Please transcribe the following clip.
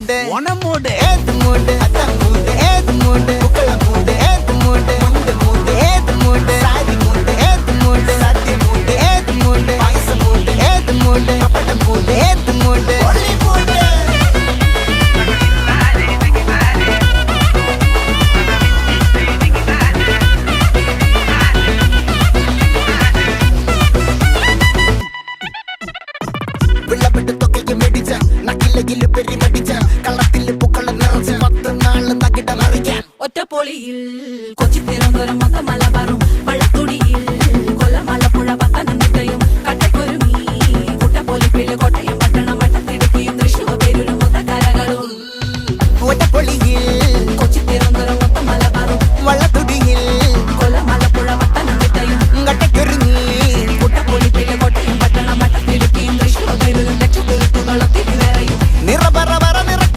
மூடு ஒன மூடு ஏத்து மூடு அத்த மூடு ஏத்து மூடு புக்கல மூடு ஏத்து மூடு முண்டு மூடு ஏத்து மூடு சாதி மூடு ஏத்து மூடு சத்தி மூடு ஏத்து மூடு பாயச மூடு ஏத்து மூடு பப்பட மூடு ஏத்து மூடு ஒளி மூடு വിളവെട്ട് തൊക്കയ്ക്ക് മെടിച്ച നക്കിലകില് പെരിമടിച്ച കള്ളത്തില് പൂക്കള നിറച്ച് 10 നാള് നകിട മറിക്കാൻ ഒറ്റപ്പൊളിയിൽ കൊച്ചി തിരുവനന്തപുരം മൊത്തം മലബാറും വള്ളത്തുടിയിൽ